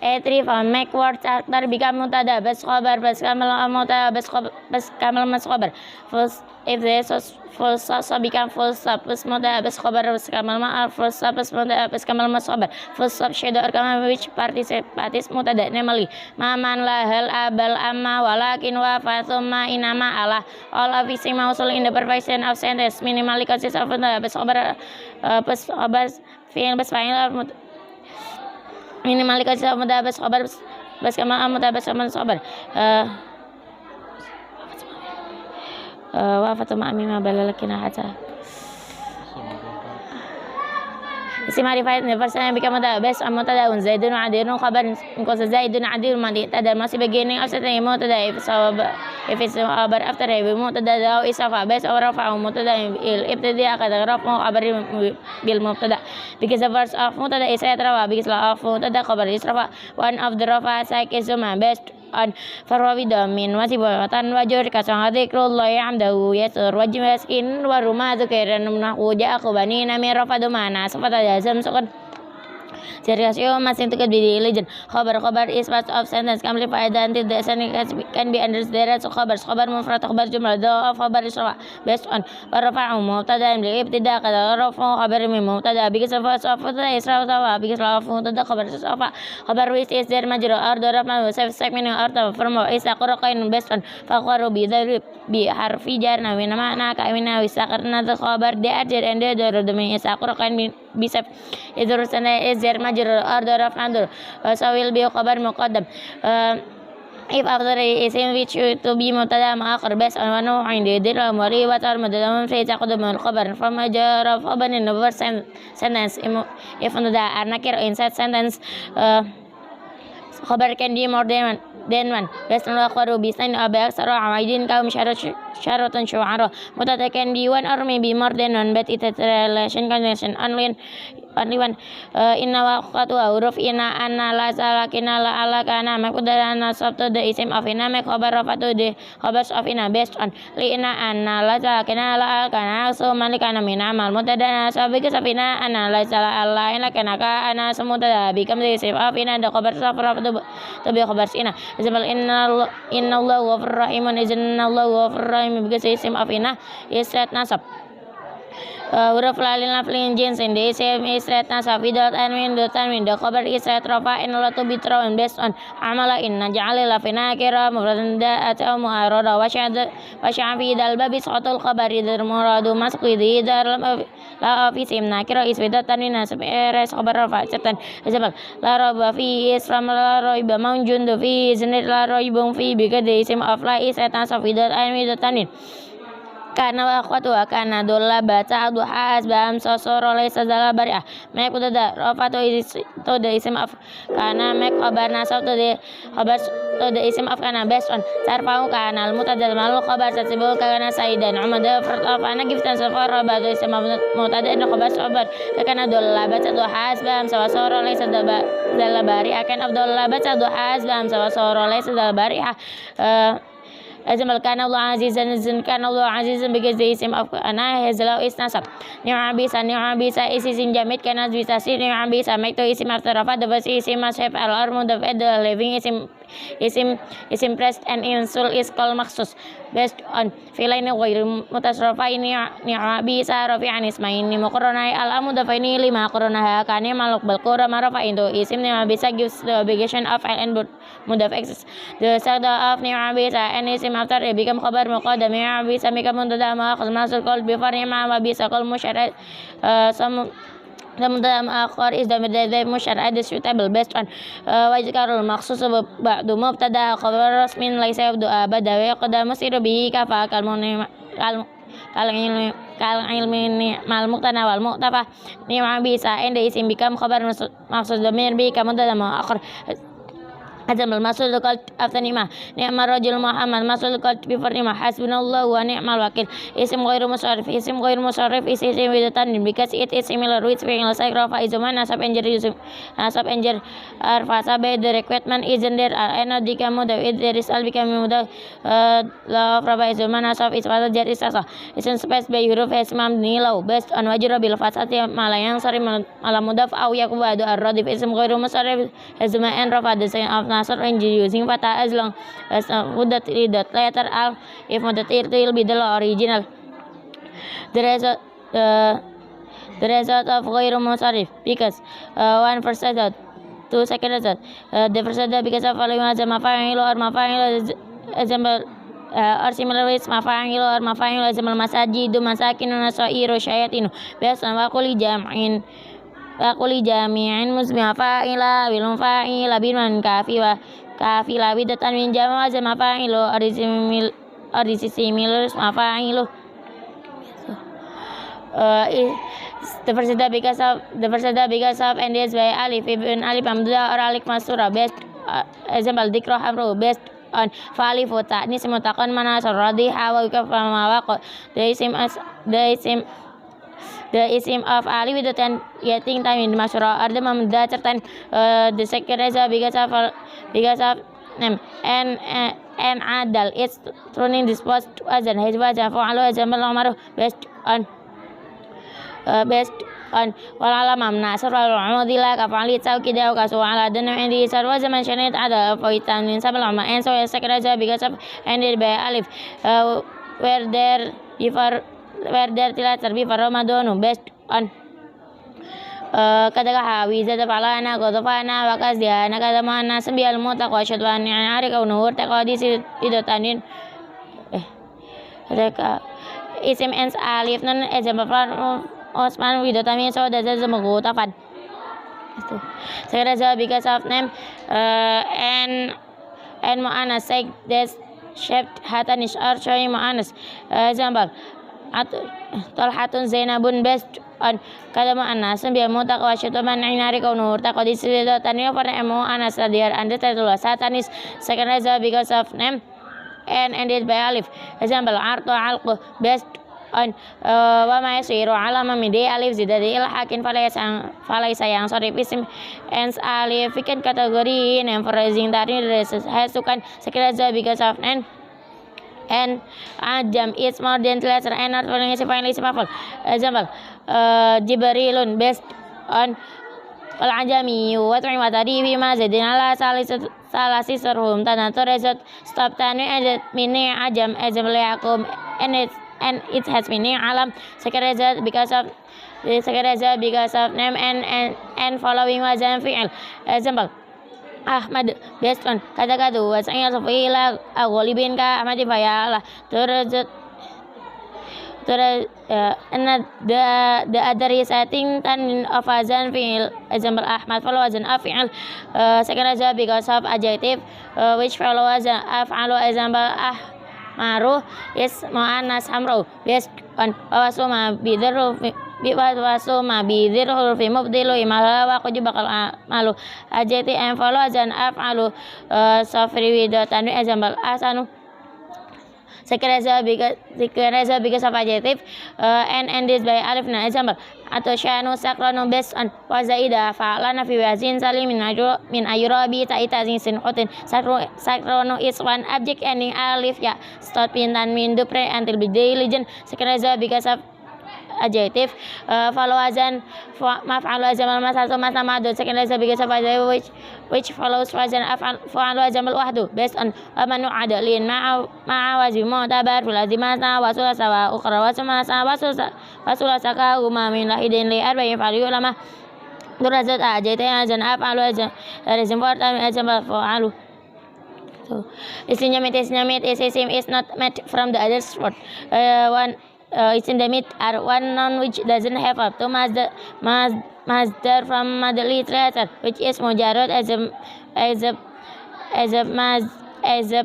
A3 from make words after become مبتدأ بس خبر بس كمل مبتدأ بس كمل مس خبر first if this was full stop so become full stop بس مبتدأ بس خبر بس كمل ما full stop بس مبتدأ بس كمل مس خبر full stop shadow or كمل which participants مبتدأ namely ما من لا هل أبل أما ولكن وفا ثم إنما على all of these موصول in the perfection of sentence minimally consists of مبتدأ بس خبر بس خبر فعل بس فاعل minimally consists of مبتدأ بس خبر بس كمل مبتدأ بس كمل خبر وافة مع مما بلغنا حتى اسم معرفة first time become مبتدأ بس مبتدأ زيد عدير خبر because زيد عدير مبتدأ must be beginning of something مبتدأ if it's خبر after مبتدأ أو إضافة بس أو رفع مبتدأ الابتداء قد رفع خبر بالمبتدأ because the verse of مبتدأ is رفع because of مبتدأ خبر is رفع one of the رفع ساك is based on فروي ضمن وصفة وجر كسر ذكر الله حمده يسر وجمسكين ورما ذكر نحو جاء بنين من رفع ضمنا صفة جزم سكن serious masing to be religion khabar is part of sentence amplified until the sentence can be understood as khabar mufrad khabar jumlah of khabar is based on rafa'u mubtada ibtida qad rafa khabar min mubtada because of mubtada is rafa because of mubtada khabar is rafa khabar which is there majrur or darab ma self meaning or from is aqraqain based on faqaru bi harfi jar na min ma'na ka min wisaqarna the khabar they are there and there the mean is aqraqain bisa idhur sana is there majrur or darab andur so will be khabar muqaddam if after ism which to be mubtada muakhar based on one in the dir mari wa tar mubtada fi taqaddum al khabar from jaraf aban in the first sentence if the nakir inside sentence khabar can be more than one based on akharu bisan abak sarah aidin kaum syaratan syu'ara mubtada can be one or maybe more than one but it relation connection only one inna waqatu huruf inna anna la salakina la ala kana maqdara nasab to the isim of inna make khabar rafatu the khabars of inna based on li inna anna la salakina la ala kana so malikana min amal mubtada nasab because of inna anna la salala inna kana ka ana mutada become the isim of inna the khabar rafatu to be khabars inna example inna Allah ghafurur rahimun inna Allah ghafurur rahim because isim of inna is set nasab huruf lalin laflin jins in the isim is set nasab without and the tanwin the khabar is set rafa in la to be thrown based on amala inna ja'ala lafina kira mufradan da atau mu'arada wa syafi dal babi satul khabari dar muradu masqidi dar la fi isim nakira is without tanwin nasab res khabar rafa certain example la raba fi islam la raiba maujun fi iznit la raibun fi because the isim of la is set nasab without and without tanwin karena waqtu kana dolla baca duha asbam sosoro laysa zala bari'ah make mubtada rafatu is to the isim of kana make khabar nasab to the khabar to the isim of kana based on sarfa'u kana al mubtada mal khabar tasbul kana saidan umada part of ana giftan safar rabatu isim mubtada and khabar sabar kana dolla baca duha asbam sosoro laysa zala bari'ah kan abdullah baca duha asbam sosoro laysa zala bari'ah Azmal kana Allah azizan kana Allah azizan because the isim of ana has law is nasab ni'am bisa is isim jamid kana bisa si ni'am bisa make to isim after rafa the verse isim must have al armu the living isim pressed and insul is called maksus based on filain ghair mutasarrafa ini ni'am bisa rafi'an ismaini muqarrana al amu the faini lima qarrana kana maluk bal qura marafa into isim ni'am bisa gives the obligation of and mudaf access the sada of ni'am bisa and isim after it become khabar muqaddam ni'am bisa become mubtada muakhar masul called before ni'am bisa called musyarrad some the mubtada muakhar is the musyarrad is suitable based on wajkarul makhsus ba'du mubtada khabar rasmin laysa yabdu abada wa qadamu siru bihi kafa kal ilmi mal muqtana wal muqtafa ni'am bisa and the isim become khabar makhsus dhamir bi mubtada muakhar Example, Masul called after Nima. Ni'mal Rajul Muhammad. Masul called before Nima. Hasbunallahu wa ni'mal wakil. Isim ghairu musarrif. Isim ghairu musarrif is isim with a tanwin because it is similar with fi'il like rafa is man nasab and jar yusuf. Nasab and jar arfa sabe the requirement isn't there and dika mudaf it there is al become mudaf la of rafa is man nasab is pada jar is asa. Isim space by huruf ismam nilau based on wajra bil fasati malayang sari ala mudaf au yakuba adu ar-radif isim ghairu musarrif azma and rafa the sign of Nasr and using fatah as long as mudat that letter al if mudat it will be the original. The result of غير مصرف because one first result, two second result. The first result because of following as mafa'il or mafa'il example or similar with mafa'il or mafa'il example masajidu masakin nasairu syayatinu based on waquli jam'in musbih fa'ila bil fa'ila bin kafila with the tanwin jama as mafa'il or similar mafa'il. The first because of and is by alif ibn alif hamzah or alif masura based example dikro hamru based on fa'alif wa ta'nis mutaqan manasur radiha wa kaf ma the isim of alif with the 10 getting time in masura or the mamda certain the second result because of and adal it's turning disposed as an hijwa fa'alu example umar based on wala mamna sarwal umudila ka fa'ali tawkida ka su'ala dan indi sarwa zaman shanit ada faitan min sabal amma and so second because of ended by alif where there tilatar bi ramadan based on kataga hawi zada falana qadfana wa qasdiana kadamana sabial mutaq wa shadwan yani ka nur taqadis idatanin reka isim ends alif non example Osman with the time so that is a magutafad. So because of name and mu'anas like this shaped hatanish or showing mu'anas example Talhatun Zainabun based on kada mu'anas biar mutak wa syutuban inari kaunur taqadis tanio for mu'anas there and the title satanis second because of name and ended by alif example arto alqu based on wa ma yasiru ala mamidi alif zidadi ilhakin falaysa yang sorry isim ends alif ikan kategori name phrasing tadi has sukan sekiranya because of and ajam is more than letter and not following finally simple example jibrilun based on al-ajami wa tu'ima tadi bima zadina la salasi surhum tanatur result stop tani and mini ajam example yakum and it has meaning alam second because of name and following wazan fi'il example Ahmad based on kata-kata wasanya sufila agolibin ka Ahmad fayala terus and the other is I think tan of wazan fi'il example Ahmad follow wazan fi'il second because of adjective which follow wazan af'alu example maru is mu'annas hamro based on wasuma bidiru fi mubdilu imala wa qad bakal malu ajati and follow azan af'alu safri with tanwi example asanu sekreza because of adjective and ended by alif na example atau syanu sakranu based on wazaida fa'lana fi wazin salim min ayurabi ta'ita sin hotin sakranu is one object ending alif ya start pin dan min dupre until be diligent sekreza because of adjective follow azan maf'alu azan masal masal madud sekreza because of adjective which follows wazan fa'alu azan wahdu based on manu adalin ma'a wazim mu'tabar fil azimata wa sulasa wa ukhra wa sumasa wa sulasa ka huma min lahidin li arba'in fa'alu ulama durazat ajati azan af'alu azan is important example fa'alu. So isim is not met from the other word one isim jamid are one noun which doesn't have up to masdar from madli letter which is mujarrad as a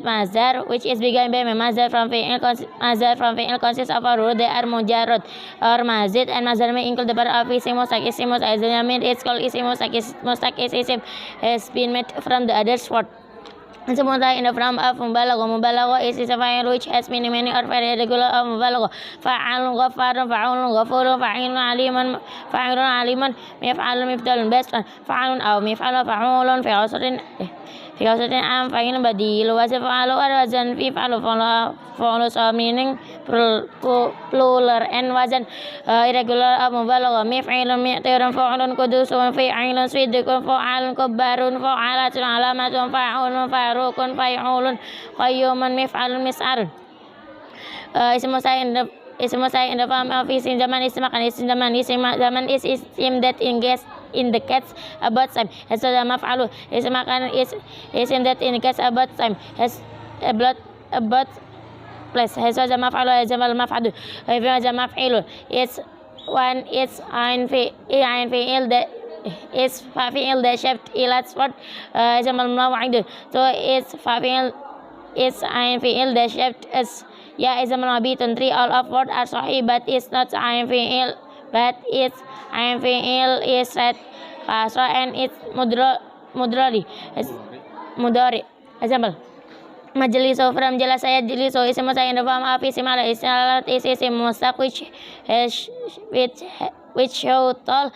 masdar which is begun by masdar from fi'il consists of a root they are mujarrad or mazid and masdar may include the part of isim mustaq as jamid it's called isim mustaq is isim has been made from the other word. Sementara in the form of mubalagha is a fa'il which has many or very regular of mubalagha. Fa'alun ghaffarun fa'ulun ghafurun fa'ilun aliman mif'alun mifdalun based on fa'alun aw mif'alun fa'ulun fi awsatin am fa'ilun badil wa fa'alu wazan fi fa'alu fa'ulu so meaning plural and wazan irregular of mubalagha mif'ilun mi'tirun fa'ulun qudusun fi'ilun swidqun fa'alun kubbarun fa'alatun alamatun fa'ulun farukun fa'ulun qayyumun mif'alun mis'arun. Ismu saya in the form of isim zaman isim makan isim zaman is isim that indicates about time. Has maf'alu isim makan is isim that indicates about time. Has about place. Has maf'alu has maf'adu. Has maf'ilu it's ein fi'il that is fa'il that shaped ilat what jamal maw'id. So it's fa'il it's ein fi'il that shaped as ya is mabitun three all of what are sahih but it's not ein fi'il but it's ein fi'il is red kasra and it's mudari example majliso from jelas saya jeliso ismu saya in the form of isim ala isalat is isim mustaq which show tall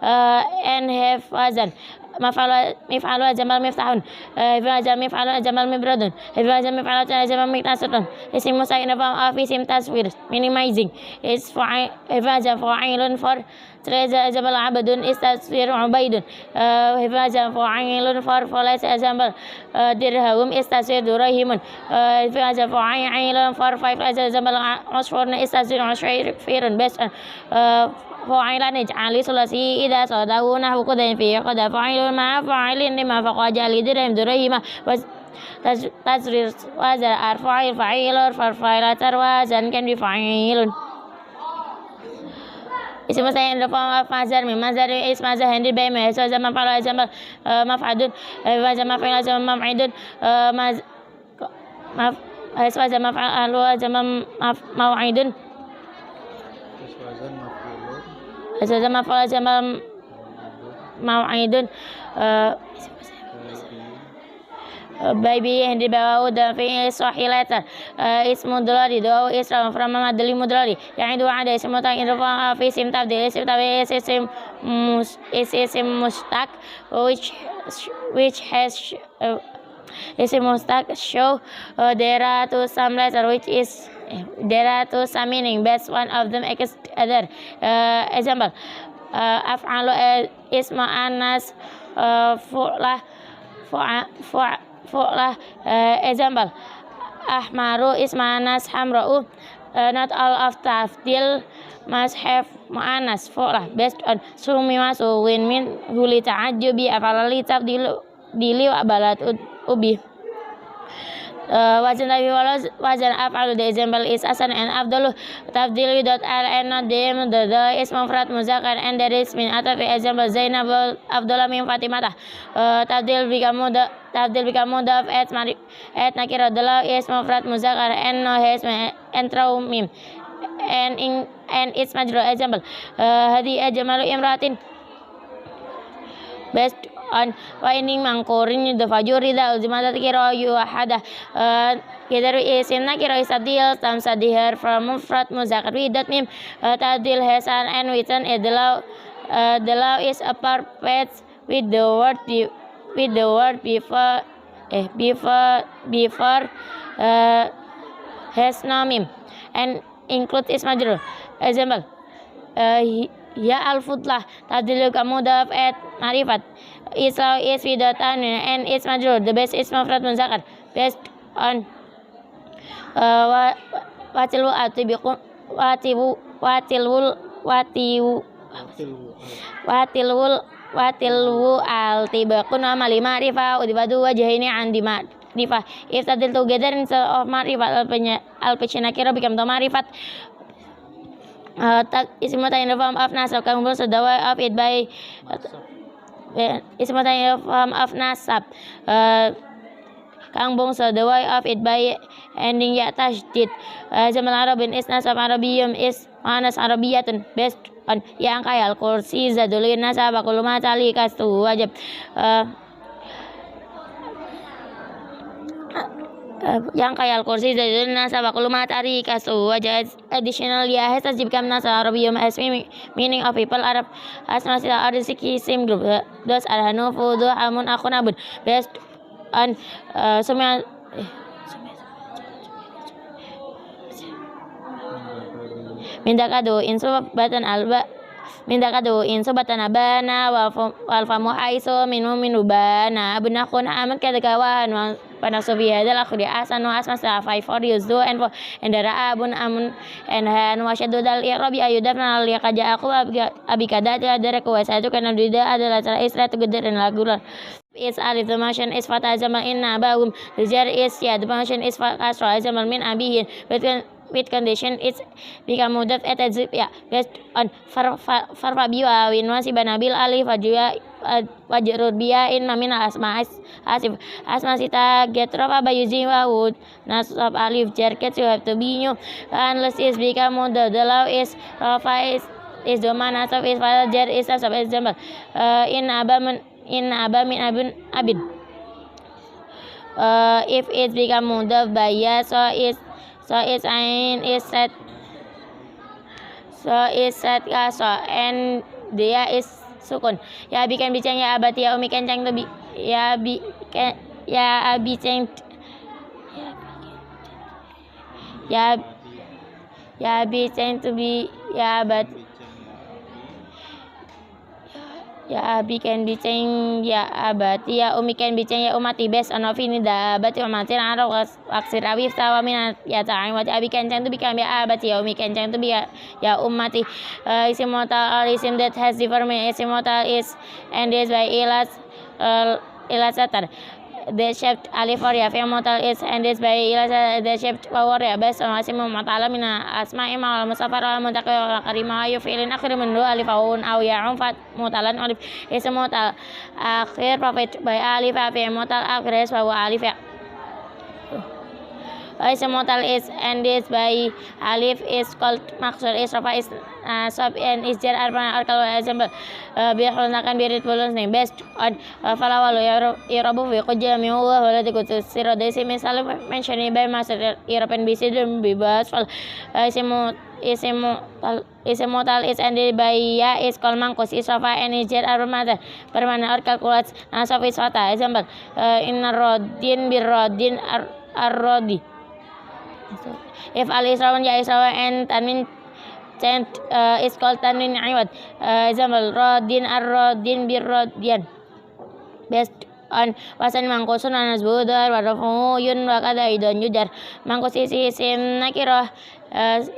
and have wazan mif'alu jamal miftahun mif'alu jamal mibradun mif'alu jamal miktasatun isim musa in the form of isim taswir minimizing is fa'ilun for Treza jamal abadun is taswir ubaidun fa'ilun for folas jamal dirham is taswir durahimun fa'ilun for five jamal usfurna is taswir usfirun based on fa'ilan ij'ali sulasi idza sadahu nahwu qadain fi qada fa'ilun ma fa'ilin lima faqajali dirham durahima was tasrir wazar arfa'il fa'ilur fa'ilatar wazan kan bi fa'ilun. Ismu saya in the form of mazhar mazhar is mazhar handed by me so zaman fa'ala zaman maf'adun wa zaman fa'ila zaman maf'idun zaman fa'alu zaman maw'idun zaman fa'ala zaman maw'idun baby yang dibawa dan fi'il sahih letter ismu mudhari do isra from madli mudhari yang itu ada ismu ta in the form of isim tabdil isim mustaq which has isim mustaq show there are two some letter which is there are two some meaning best one of them against other example af'alu isma anas fu'lah example ahmaru ismanas hamra'u not all of tafdil must have mu'anas fu'lah based on sumi masu win min huli ta'ajubi afalali tafdili wa balat ubi wazan tabi wazan af'alu the example is asan and afdalu tafdil without al and not them the is mufrad muzakkar and there is min atafi example zainab afdala min fatimah tafdil become mudaf at nakira the is mufrad muzakkar and no has entrau mim and it's majrur example hadi ajmalu imratin based on finding mangkorin the fajuri da ultimata kira yuhada kidar isim nakira isadil tam sadihar from mufrad muzakkar without mim tadil hasan and written the law is a perfect with the word before has no mim and include is majrur example ya al-fudlah tadil kamudaf at marifat Isra is without tanwin and it's majrur the best is mufrad muzakkar based on watilwu atibiqun watilwu altibaqun wa malima rifa udibadu wajhaini an rifa if tadil together instead of marifat al-pichinakira become the marifat ismu in the form of nasab kang bos the way of it by ismu in the form of nasab kang bong the way of it by ending ya tashdid zaman arabin is nasab arabiyyum is manas arabiyatun based on yang kayal kursi zadulin nasab kullu ma tali kastu wajib yang kaya al-kursi zaidun nasa wa kullu ma tarika so additional ya has become nasa arabiyyum as meaning of people Arab as masih are same group those are hanufu do amun akun abun based on semua mindakado insubatan alba mindakado insubatan abana wal famu aiso minu bana abunakun amat kadagawan pada Soviet adalah akhir asan was masa 5 for use do and dara abun amun and han wasyadu dal rabi ayudafna li kaja aku abikada dari kuasa itu karena dia adalah cara Israel itu gede dan lagu is alif the motion is fata zaman inna bahum the jar is ya the motion is asra zaman min abihin with condition it's become mudaf at ya based on farfabi wa win wasi banabil alif wajrur biya in mamin asma asif asma sita get rofa bayuzi wa wood nasab alif jar get you have to be new unless is become mudaf the law is rofa is doma nasab is fata jar is asab is jambal in aba min abin if it become mudaf by ya so it's ain is set and dia is sukun ya bikin bicang ya abati ya umi kencang tu ya abi ceng ya abi ceng tu ya abat ya abi can biceng ya abati ya umi can biceng ya umati bes anofi ni da abati umatin arau aksir awif tawa minat ya ta'im wa abi kencang tu bikam ya abati ya umi kencang tu ya umati isim mutal isim that has different isim mutal is and is by ilasatar the shaped alif or ya fi mutal is and is by ilasatar the shaped power ya bes isim mutal mina asma ima al musafar al muntaqi al karima ayu fi'lin akhir min du alif aun aw ya fat mutalan alif isim mutal akhir prophet by alif fi mutal akhir is wa alif ya isim mutal is and is by alif is called maksud is rafa is sub and is jar arba kalau example bihalunakan birit bulus nih based on falawalu irabu fi qajami wa wala tikut sira desi misal mention by master irapen bisi dan bebas fal isim mutal is and by ya is called mangkus is rafa and is jar arba mata permana or kalkulat nasab is fata example inna rodin birrodin ar-rodi if al israwan ya israwan and tanwin chant is called tanwin iwad example rodin ar-rodin birrodian based on wasan mangkusun anasbudar warafu yun wakada idon yujar mangkusisi isim nakirah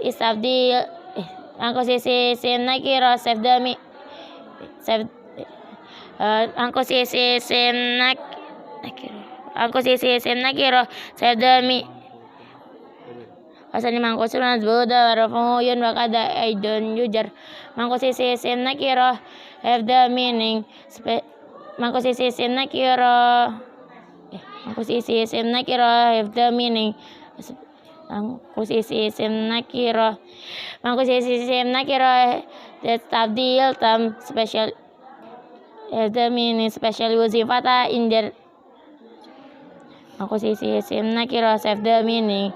isabdi mangkusisi isim nakirah sefdami mangkusisi isim nakirah sefdami Asal mangkusun azbuda warafu yun wakada aidon yujar mangkusisi isim nakirah have the meaning mangkusisi isim nakirah have the meaning mangkusisi isim nakirah that tabdil tam special have the meaning special using fata in their mangkusisi isim nakirah have the meaning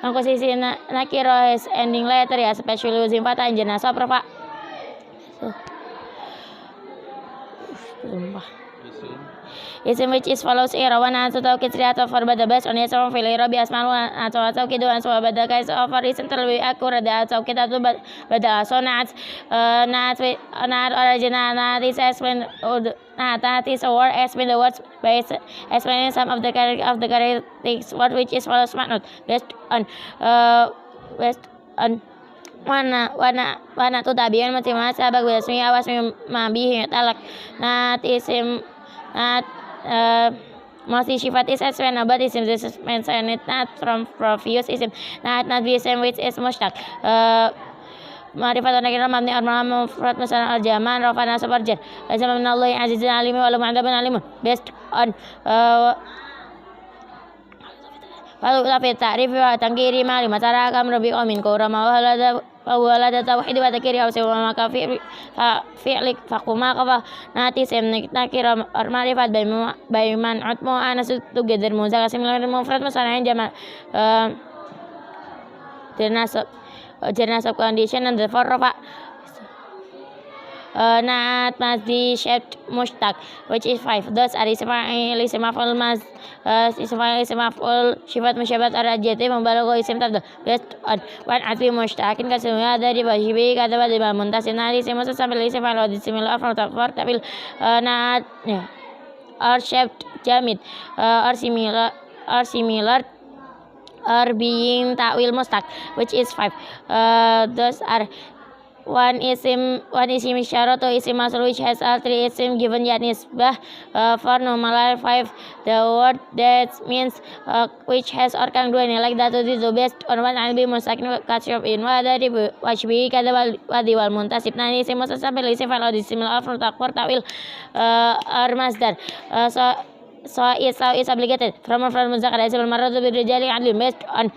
mangkusisi nakirah is ending letter ya especially using fata in jenasa profa isim which is follows irawan atau taukid atau berbeda best on isim fil irabi asmalu atau taukid dan soal beda guys over isim terlebih akurat atau kita tuh beda so nat original nat is explain that is a word explain the words by explaining some of the characteristics word which is follows maknut based on wana tu tabian macam sabag wasmi awas mabihi talak nat isim nat masih sifat is when about isim this is mentioned not from previous isim not isim which is mushtaq ma'rifat nakira mabni al-ma'am mufrad masalan al-jaman rafa nasab arjar zaman minallahi azizun alim wa lam adaban alim based on lalu tapi ta'rif wa tangkiri ma lima cara kam rabi amin ko rama wa فهو لا توحيد وتكير أو سوى ما فعل فقما قفا ناتي سم نكير معرفة بيمان عتمو أنا together موزا similar مفرد مثلا جمع تناسب condition and therefore رفع Naat Masdi shaped mushtaq, which is 5. Thus are isim maf'ul isim maf'ul sifat musyabat ar-rajati membalagho isim tabda based on one atfi mushtaqin kasemnya dari bahibi kata badi muntasin nari isim musa sambil isim fa'al isim al-afro tafar tapi naat are shaped jamid are similar are being ta'wil mustaq, which is 5. Thus are one isim isyarah to isim masrur which has all three isim given nisbah for numeral 5. The word that means which has organ dua like that is the best on one and be mustakin kasyaf in wa dari wajbi kada wadi wal muntasib nani isim mustasabil isim fa'al isim al-afru taqwar ta'wil ar masdar so is obligated from muzakkar isim al-marratu bir rijali adlin based on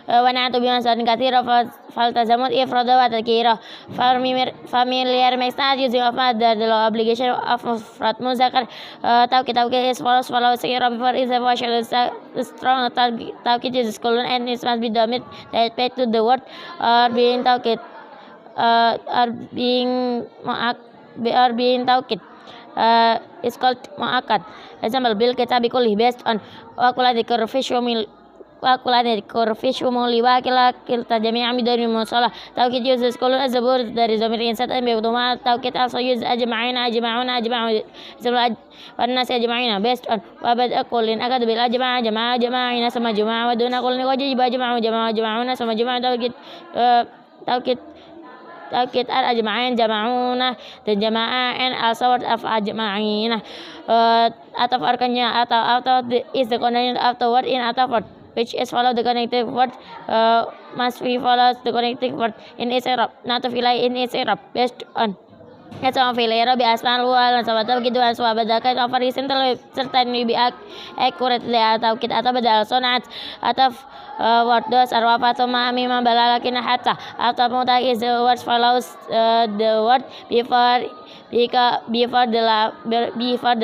ونعت بمصدر كثير فالتزمت إفراد وتذكيره familiar makes not using of mother the obligation of مفرد مذكر توكيد is follow secure before is a partial strong توكيد is colon and it must be dominant that paid to the word or being توكيد توكيد is called mu'akkad. Example bil kitabi kulli based on wakula dikir fish umuli wakila kilta jami'an bidari musalah taukid uses kolon azabur dari zamir insat ambi utama taukid also use ajma'una warnas ajma'ina based on wabad akulin akad bil jama'ina sama jama'a waduna kulin wajib jama'una sama jama'a taukid al ajma'in jama'una dan jama'an also word of ajma'ina atau arkannya atau is the condition of the word in atau word which is follow the connective word must be follows the connective word in its i'rab not to rely in its i'rab based on it's on failure bi aslan wal sabata gitu an swabadakan over isim serta bi accurate atau kita atau badal sonat atau word dos arwa ma mimma balalakin hatta atau muta is the words follows the word before the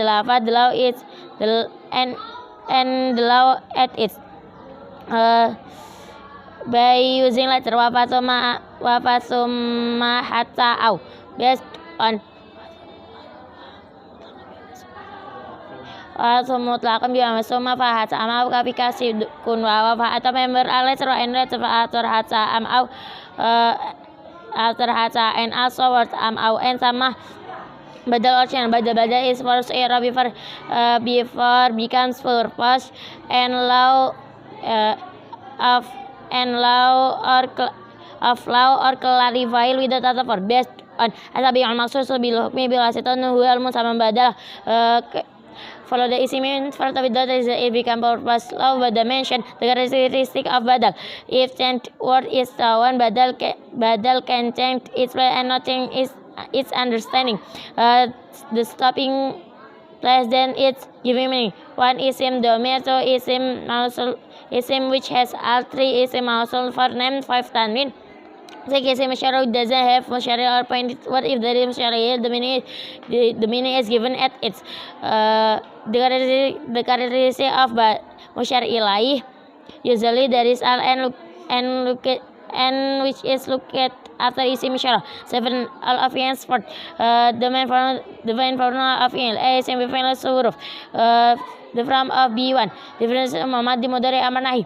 lafaz the law is the and the law at its by using letter wafasuma hatta au based on mutlaqan bi masuma fa hatta am aplikasi kun wa atau member letter and letter atur hatta am au atur hatta and also word am au and sama badal option badal is first era before becomes purpose and law of law or clarify with the other for based on asabi al maksud bil hukmi bil asitan huwa al musamma badal follow the isim for the that is it become purpose law but the mention the characteristic of badal if change word is one badal can change its way and nothing is its understanding the stopping place then it's giving meaning one isim domir so isim which has all three isim mausul for name 5 tanwin. Like isim musyarrah doesn't have musyarrah or point. What if there is musyarrah? The meaning is given at its the characteristic of musyarrah ilaih. Usually there is al and which is located after isim musyarrah. 7 al afiyans for the main form of il a isim bi fi'l huruf the form of b1 difference Muhammad di mudari amar nahi